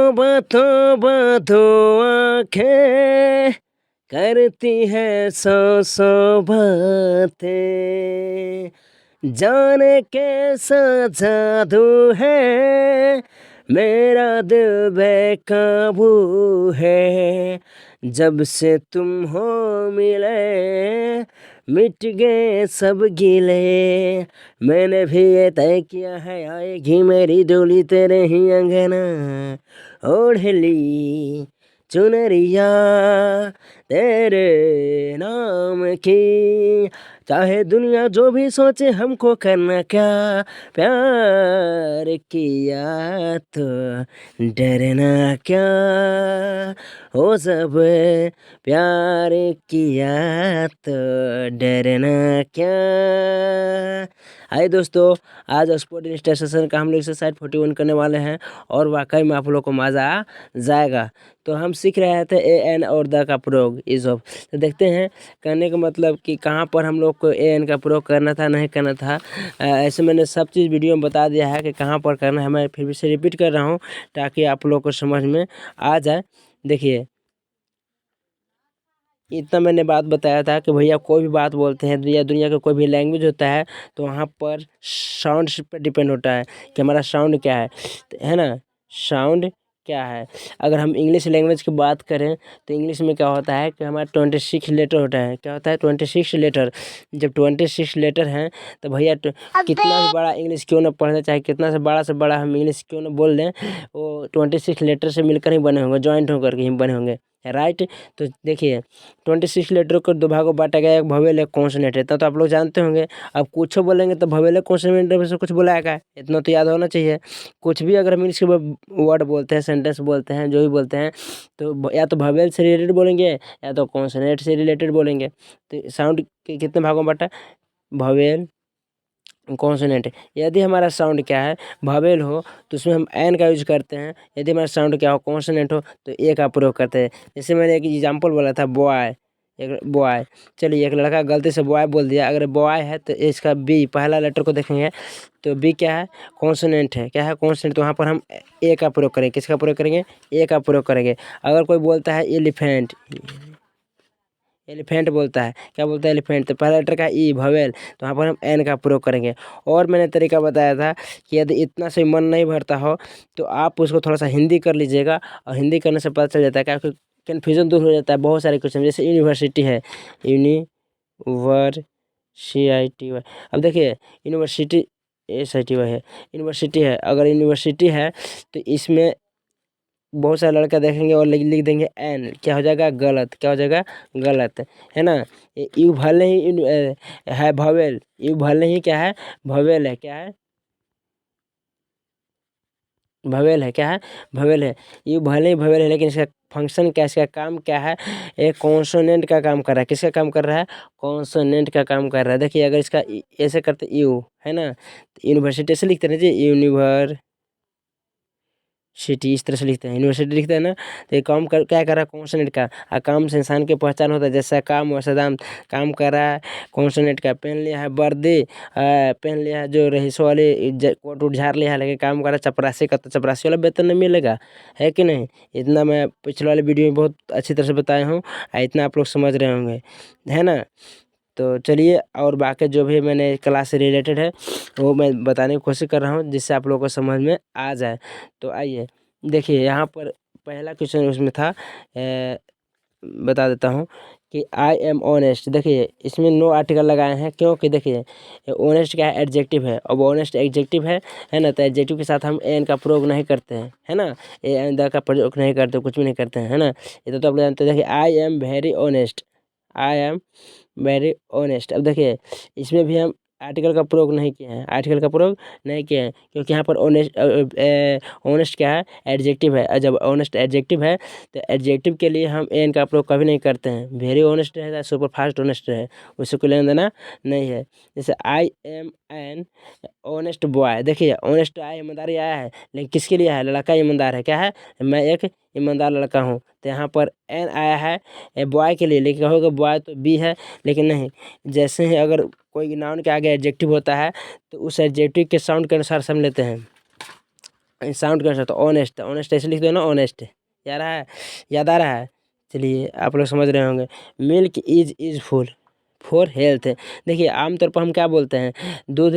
तौबा दो आँखें करती है सौ सौ बातें, जाने कैसा जादू है, मेरा दिल बेकाबू है। जब से तुम हो मिले मिट गए सब गिले, मैंने भी ये तय किया है आएगी मेरी डोली तेरे ही अंगना। ओढ़ ली चुनरिया तेरे नाम की, चाहे दुनिया जो भी सोचे हमको करना क्या, प्यार किया तो डरना क्या, हो सब प्यार किया तो डरना क्या। आइए दोस्तों, आज स्पोर्ट स्टेशन का हम लोग एक्सरसाइज 41 करने वाले हैं और वाकई में आप लोग को मज़ा आ जाएगा। तो हम सीख रहे थे ए एन और द का प्रयोग इज ऑफ। तो देखते हैं करने का मतलब कि कहाँ पर हम लोग को ए एन का प्रयोग करना था नहीं करना था। ऐसे मैंने सब चीज़ वीडियो में बता दिया है कि कहाँ पर करना है। मैं फिर से रिपीट कर रहा हूँ ताकि आप लोग को समझ में आ जाए। देखिए, इतना मैंने बात बताया था कि भैया कोई भी बात बोलते हैं या दुनिया का कोई भी लैंग्वेज होता है तो वहाँ पर साउंड पर डिपेंड होता है कि हमारा साउंड क्या है ना। साउंड क्या है, अगर हम इंग्लिश लैंग्वेज की बात करें तो इंग्लिश में क्या होता है कि हमारा 26 लेटर होता है। क्या होता है? 26 लेटर। जब 26 लेटर हैं तो भैया कितना भी बड़ा इंग्लिश क्यों ना पढ़ना, चाहे कितना से बड़ा हम इंग्लिश क्यों ना बोल लें, वो 26 लेटर से मिलकर ही बने होंगे, जॉइंट होकर के ही बने होंगे, राइट। तो देखिए 26 लेटर को दो भागों बांटा गया, एक भवेल एक कॉन्सोनेंट है। तो आप लोग जानते होंगे। अब कुछ बोलेंगे तो भवेल कॉन्सोनेंट में से कुछ बुलाएगा, इतना तो याद होना चाहिए। कुछ भी अगर हम इंग्लिश के वर्ड बोलते हैं, सेंटेंस बोलते हैं, जो भी बोलते हैं, तो या तो भवेल से रिलेटेड बोलेंगे या तो कॉन्सोनेंट से रिलेटेड बोलेंगे। तो साउंड के कितने भागों में बांटा? भवेल कॉन्सोनेंट। यदि हमारा साउंड क्या है, भवेल हो तो उसमें हम एन का यूज करते हैं। यदि हमारा साउंड क्या हो, कॉन्सोनेंट हो, तो ए का प्रयोग करते हैं। जैसे मैंने एक एग्जांपल बोला था बॉय, एक बॉय। चलिए एक लड़का गलती से बॉय बोल दिया, अगर बॉय है तो इसका बी पहला लेटर को देखेंगे तो बी क्या है? कॉन्सोनेंट है। क्या है? कॉन्सोनेंट। तो वहाँ पर हम ए का प्रयोग करेंगे। किसका प्रयोग करेंगे? ए का प्रयोग करेंगे। अगर कोई बोलता है एलिफेंट, एलिफेंट बोलता है, क्या बोलता है? एलिफेंट। तो पहला लेटर का ई भवेल, तो वहाँ पर हम एन का प्रयोग करेंगे। और मैंने तरीका बताया था कि यदि इतना से मन नहीं भरता हो तो आप उसको थोड़ा सा हिंदी कर लीजिएगा, और हिंदी करने से पता चल जाता है, क्योंकि कन्फ्यूज़न दूर हो जाता है। बहुत सारे क्वेश्चन जैसे यूनिवर्सिटी है, यूनिवर्सिटी। अब देखिए यूनिवर्सिटी, SITY है, यूनिवर्सिटी है। अगर यूनिवर्सिटी है तो इसमें बहुत सारे लड़का देखेंगे और लिख देंगे एन, क्या हो जाएगा? गलत। क्या हो जाएगा? गलत, है ना। यू भले ही है भवेल, यू भले ही क्या है? भवेल है। क्या है? भवेल है। क्या है? भवेल है। यू भले ही भवेल है, लेकिन इसका फंक्शन क्या है, इसका काम क्या है? एक कॉन्सोनेंट का काम कर रहा है। किसका काम कर रहा है? कॉन्सोनेंट का काम कर रहा है। देखिए अगर इसका ऐसे करते यू, है ना, तो यूनिवर्सिटी से लिखते हैं जी, सिटी इस तरह से लिखते हैं, यूनिवर्सिटी लिखते हैं ना। तो ये काम कर क्या कर रहा है? कॉन्सोनेंट का। काम से इंसान की पहचान होता है, जैसा काम वैसा दाम। काम कर रहा है कॉन्सोनेंट का। पहन लिया है वर्दी, पहन लिया है जो रईसों वाले कोट उठ झाड़ लिया है, लेकिन काम कर रहा है चपरासी का, तो चपरासी वाला वेतन नहीं मिलेगा, है कि नहीं। इतना मैं पिछले वाले वीडियो में बहुत अच्छी तरह से बताया हूँ, इतना आप लोग समझ रहे होंगे, है ना। तो चलिए, और बाकी जो भी मैंने क्लास से रिलेटेड है वो मैं बताने की कोशिश कर रहा हूँ, जिससे आप लोगों को समझ में आ जाए। तो आइए देखिए, यहाँ पर पहला क्वेश्चन उसमें था, बता देता हूँ कि आई एम ऑनेस्ट। देखिए इसमें नो आर्टिकल लगाए हैं, क्योंकि देखिए ऑनेस्ट क्या है? एडजेक्टिव है। अब ऑनेस्ट एडजेक्टिव है ना, तो एडजेक्टिव के साथ हम एन का प्रयोग नहीं करते हैं, है ना। ए एन द का प्रयोग नहीं करते, कुछ भी नहीं करते हैं, है ना। ये तो आप लोग जानते हैं। देखिए I am very honest, I am very honest. अब देखिए इसमें भी हम आर्टिकल का प्रयोग नहीं किए हैं, आर्टिकल का प्रयोग नहीं किए हैं, क्योंकि यहाँ पर ऑनेस्ट, ऑनेस्ट क्या है? एडजेक्टिव है। और जब ऑनेस्ट एडजेक्टिव है तो एडजेक्टिव के लिए हम एन का प्रयोग कभी नहीं करते हैं। वेरी ऑनेस्ट है, सुपर फास्ट ऑनेस्ट है, उससे कोई लेना देना नहीं है। जैसे I am an honest boy. देखिए ऑनेस्ट आया, ईमानदारी आया है, लेकिन किसके लिए है? लड़का ईमानदार है। क्या है? मैं एक ईमानदार लड़का हूँ। तो यहाँ पर एन आया है बॉय के लिए, लेकिन कहोगे बॉय तो बी है, लेकिन नहीं। जैसे ही अगर कोई नाउन के आगे एडजेक्टिव होता है तो उस एडजेक्टिव के साउंड के अनुसार से हम लेते हैं। साउंड कैसा तो ऑनेस्ट, ऑनेस्ट ऐसे लिख दो ना, ऑनेस्ट। याद आ रहा है। चलिए आप लोग समझ रहे होंगे। Milk is full for health. देखिए आमतौर पर हम क्या बोलते हैं, दूध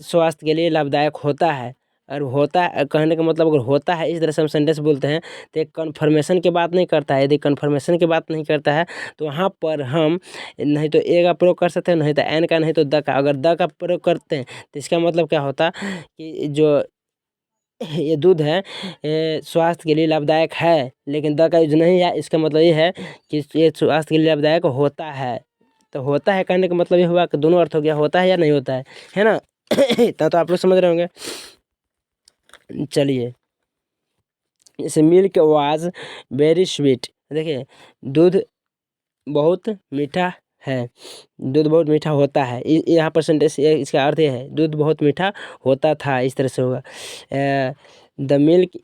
स्वास्थ्य के लिए लाभदायक होता है। और होता है कहने का मतलब अगर होता है इस तरह से हम सेंटेंस बोलते हैं तो एक कन्फर्मेशन की बात नहीं करता है। यदि कन्फर्मेशन की बात नहीं करता है तो वहाँ पर हम नहीं तो ए का प्रयोग कर सकते हैं, नहीं तो एन का, नहीं तो द का। अगर द का प्रयोग करते हैं तो इसका मतलब क्या होता कि जो ये दूध है स्वास्थ्य के लिए लाभदायक है, लेकिन द का यूज नहीं है। इसका मतलब ये है कि ये स्वास्थ्य के लिए लाभदायक होता है। तो होता है कहने का मतलब ये हुआ कि दोनों अर्थ हो गया, होता है या नहीं होता है ना। तो आप लोग समझ रहे होंगे। चलिए जैसे मिल्क वाज वेरी स्वीट। देखिए दूध बहुत मीठा है, दूध बहुत मीठा होता है। यहाँ पर सेंटेंस इसका अर्थ ये है दूध बहुत मीठा होता था, इस तरह से होगा। The milk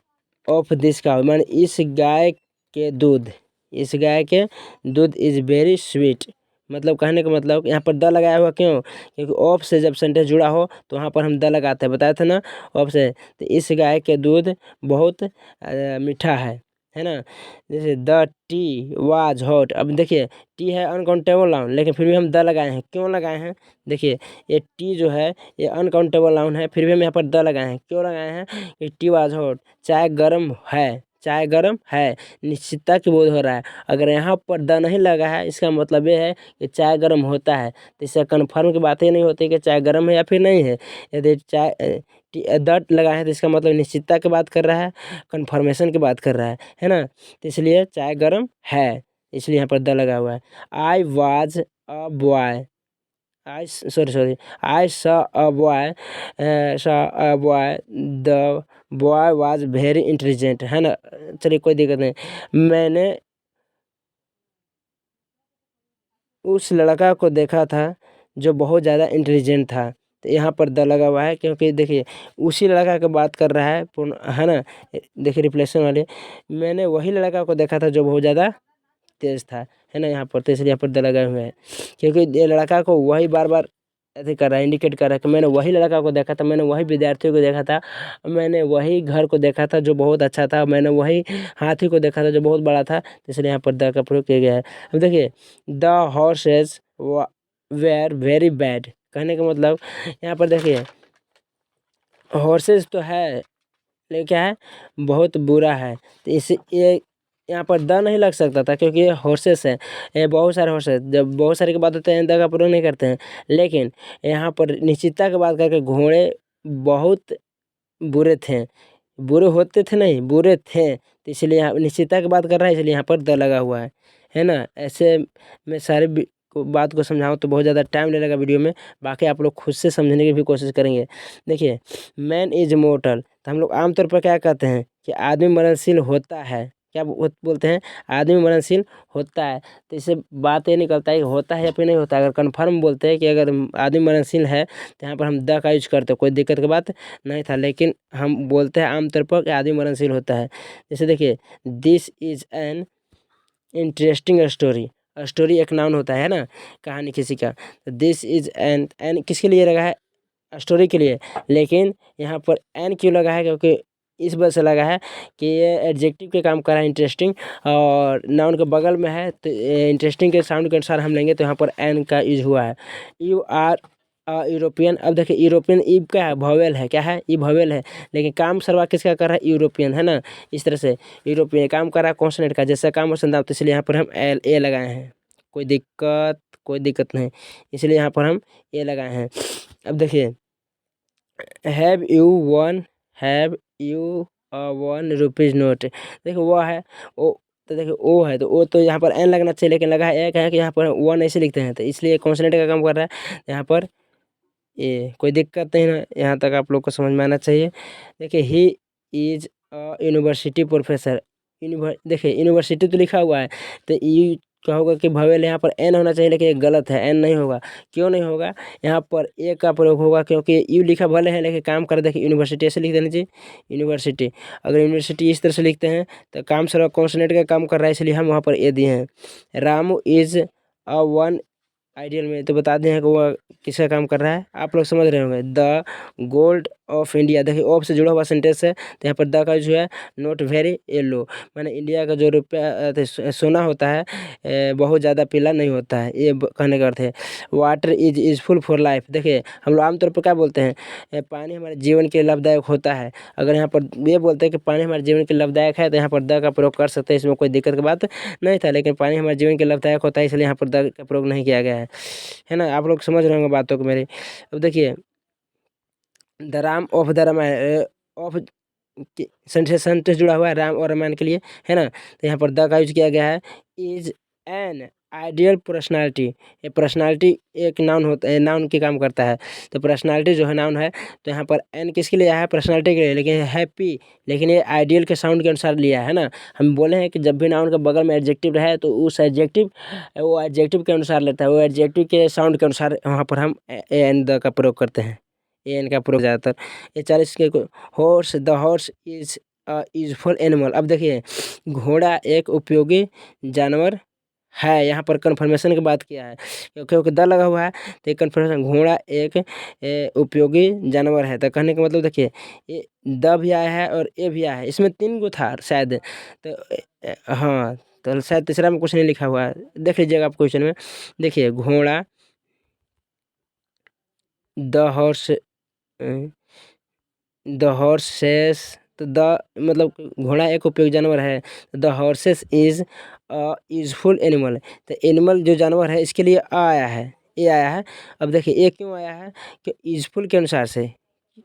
of this cow, मान इस गाय के दूध, इस गाय के दूध इज़ वेरी स्वीट। मतलब कहने का मतलब यहाँ पर द लगाया हुआ क्यों, क्योंकि ऑफ से जब सेंटेंस जुड़ा हो तो वहाँ पर हम द लगाते हैं, बताया था ना ऑफ से। तो इस गाय के दूध बहुत मीठा है ना। जैसे द टी वाज हॉट। अब देखिए टी है अनकाउंटेबल नाउन, लेकिन फिर भी हम द लगाए हैं। क्यों लगाए हैं, देखिए ये टी जो है ये अनकाउंटेबल नाउन है, फिर भी हम यहाँ पर द लगाए हैं। क्यों लगाए हैं कि टी वाज हॉट, चाय गर्म है, चाय गर्म है, निश्चितता की बोध हो रहा है। अगर यहाँ पर द नहीं लगा है इसका मतलब ये है कि चाय गर्म होता है। तो इससे कन्फर्म की बात ही नहीं होती कि चाय गर्म है या फिर नहीं है। यदि चाय द लगा है तो इसका मतलब निश्चितता की बात कर रहा है, कन्फर्मेशन की बात कर रहा है ना। तो इसलिए चाय गर्म है, इसलिए यहाँ पर द लगा हुआ है। I was a boy, I saw a boy, the boy was very intelligent, है ना। चलिए कोई दिक्कत नहीं। मैंने उस लड़का को देखा था जो बहुत ज़्यादा इंटेलिजेंट था। तो यहाँ पर द लगा हुआ है क्योंकि देखिए उसी लड़का की बात कर रहा है पूर्ण, है ना। देखिए रिप्लेसन वाले, मैंने वही लड़का को देखा था जो बहुत ज़्यादा तेज था, है ना। यहाँ पर तो इसलिए यहाँ पर द लगाए हुए हैं क्योंकि ये लड़का को वही बार बार ऐसे कर रहा है, इंडिकेट कर रहा है कि मैंने वही लड़का को देखा था, मैंने वही विद्यार्थियों को देखा था, मैंने वही घर को देखा था जो बहुत अच्छा था, मैंने वही हाथी को देखा था जो बहुत बड़ा था। तो इसलिए यहाँ पर द का प्रयोग किया गया है। अब देखिए the horses were very bad, कहने का मतलब यहाँ पर देखिए हॉर्सेस तो है लेकिन क्या है बहुत बुरा है। तो इसे ये यहाँ पर द नहीं लग सकता था क्योंकि ये हॉर्सेस है, ये बहुत सारे हॉर्सेस। जब बहुत सारे की बात होते हैं द का प्रयोग नहीं करते हैं, लेकिन यहाँ पर निश्चितता की बात करके घोड़े बहुत बुरे थे, बुरे होते थे नहीं बुरे थे। तो इसलिए यहाँ निश्चितता की बात कर रहा है, इसलिए यहाँ पर द लगा हुआ है ना। ऐसे मैं सारे बात को समझाऊँ तो बहुत ज़्यादा टाइम ले लगेगा वीडियो में, बाकी आप लोग खुद से समझने की भी कोशिश करेंगे। देखिए मैन इज मोर्टल, तो हम लोग आमतौर पर क्या कहते हैं कि आदमी मरणशील होता है। क्या बोलते हैं, आदमी मरणशील होता है। तो इससे बात ये निकलता है कि होता है या फिर नहीं होता है। अगर कन्फर्म बोलते हैं कि अगर आदमी मरणशील है तो यहाँ पर हम द का यूज करते हैं, कोई दिक्कत की बात नहीं था। लेकिन हम बोलते हैं आमतौर पर कि आदमी मरणशील होता है। जैसे देखिए this is an interesting story, story एक नाउन होता है ना, कहानी किसी का। दिस इज एन किसके लिए लगा है, स्टोरी के लिए। लेकिन यहाँ पर एन क्यों लगा है, क्योंकि इस वजह से लगा है कि ये एडजेक्टिव के काम कर रहा है इंटरेस्टिंग, और नाउन के बगल में है। तो इंटरेस्टिंग के साउंड के अनुसार हम लेंगे तो यहाँ पर एन का यूज हुआ है। You are European. अब देखिए यूरोपियन ई क्या है, भवेल है, क्या है ई भवेल है, लेकिन काम सरवा किसका कर रहा है, यूरोपियन, है ना। इस तरह से यूरोपियन काम कर रहा है कॉन्सोनेंट का, जैसा काम और संदाव, तो इसलिए यहाँ पर हम एल ए लगाए हैं। कोई दिक्कत नहीं, इसलिए यहाँ पर हम ए लगाए हैं। अब देखिए have you one, have you one rupees note. देखो वो है ओ, तो देखिए ओ है तो ओ तो यहाँ पर एन लगना चाहिए, लेकिन लगा है एक है कि यहाँ पर वन ऐसे लिखते हैं, तो इसलिए कॉन्सोनेंट का काम कर रहा है यहाँ पर ये। कोई दिक्कत नहीं ना, यहाँ तक आप लोग को समझ में आना चाहिए। देखिए he is a university professor. देखिए यूनिवर्सिटी तो लिखा हुआ है, तो यू क्या होगा कि भवेल यहाँ पर एन होना चाहिए, लेकिन ये गलत है, एन नहीं होगा। क्यों नहीं होगा, यहाँ पर ए का प्रयोग होगा क्योंकि यू लिखा भले है लेकिन काम कर, देखिए यूनिवर्सिटी ऐसे लिख देना चाहिए यूनिवर्सिटी। अगर यूनिवर्सिटी इस तरह से लिखते हैं तो काम सर कॉन्सोनेंट का काम कर रहा है, इसलिए हम वहाँ पर ए दिए हैं। Ramu is a one ideal में तो बता दें कि वो किसका काम कर रहा है, आप लोग समझ रहे होंगे। द गोल्ड ऑफ इंडिया, देखिए ऑफ से जुड़ा हुआ सेंटेंस है, तो यहाँ पर द का जो है नॉट वेरी येलो, मैंने इंडिया का जो रुपया सोना होता है बहुत ज़्यादा पीला नहीं होता है, ये कहने का अर्थ है। Water is useful for life, देखिए हम लोग आमतौर पर क्या बोलते हैं, पानी हमारे जीवन के लिए लाभदायक होता है। अगर यहाँ पर ये बोलते हैं कि पानी हमारे जीवन के लिए लाभदायक है, तो यहाँ पर द का प्रयोग कर सकते हैं, इसमें कोई दिक्कत की बात नहीं था। लेकिन पानी हमारे जीवन के लिए लाभदायक होता है, इसलिए यहाँ पर द का प्रयोग नहीं किया गया है ना। आप लोग समझ रहे होंगे बातों को मेरी। अब देखिए the Ram of the Ramayana of sentence जुड़ा हुआ है राम और रामायण के लिए, है ना। तो यहाँ पर द का यूज किया गया है। इज एन आइडियल पर्सनालिटी, ये पर्सनालिटी एक नाउन होता है, नाउन की काम करता है। तो पर्सनालिटी जो है नाउन है, तो यहाँ पर एन किसके लिए आया है, पर्सनालिटी के लिए, लेकिन हैप्पी, लेकिन ये आइडियल के साउंड के अनुसार लिया है ना। हम बोले हैं कि जब भी नाउन के बगल में एडजेक्टिव रहे तो उस एडजेक्टिव वो एडजेक्टिव के अनुसार लेता है, वो एडजेक्टिव के साउंड के अनुसार वहाँ पर हम एन द का प्रयोग करते हैं, एन का प्रयोग ज़्यादातर। ये 40 के horse, the horse is useful animal. अब देखिए घोड़ा एक उपयोगी जानवर है, यहाँ पर कन्फर्मेशन की बात किया है, क्योंकि द लगा हुआ है तो एक कन्फर्मेशन, घोड़ा एक उपयोगी जानवर है। तो कहने का मतलब देखिए ये द भी आया है और ए भी आया है, इसमें 3 गो था शायद, तो हाँ तो शायद तीसरा में कुछ नहीं लिखा हुआ है, देख लीजिएगा आप क्वेश्चन में। देखिए घोड़ा, द हॉर्स, द हॉर्सेस, तो द मतलब घोड़ा एक उपयोगी जानवर है, the horses is useful animal, तो एनिमल जो जानवर है इसके लिए आया है, ये आया है। अब देखिए ये क्यों आया है, कि यूजफुल के अनुसार से,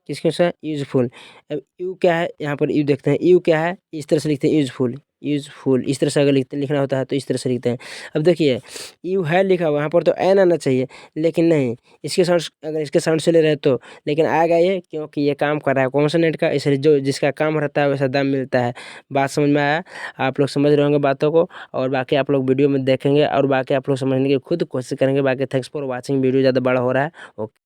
किसके अनुसार, यूजफुल। अब यू क्या है, यहाँ पर यू देखते हैं, यू क्या है, इस तरह से लिखते हैं यूजफुल, यूजफुल इस तरह से अगर लिखना होता है तो इस तरह से लिखते हैं। अब देखिए यू है लिखा हुआ, यहाँ पर तो एन आना चाहिए, लेकिन नहीं, इसके साउंड अगर इसके साउंड से ले रहे तो, लेकिन आएगा ये क्योंकि ये काम कर रहा है कॉन्सोनेंट का, इसलिए जो जिसका काम रहता है वैसा दाम मिलता है। बात समझ में आया, आप लोग समझ रहे होंगे बातों को, और बाकी आप लोग वीडियो में देखेंगे और बाकी आप लोग समझने की खुद कोशिश करेंगे। बाकी थैंक्स फॉर वॉचिंग, वीडियो ज़्यादा बड़ा हो रहा है। ओके।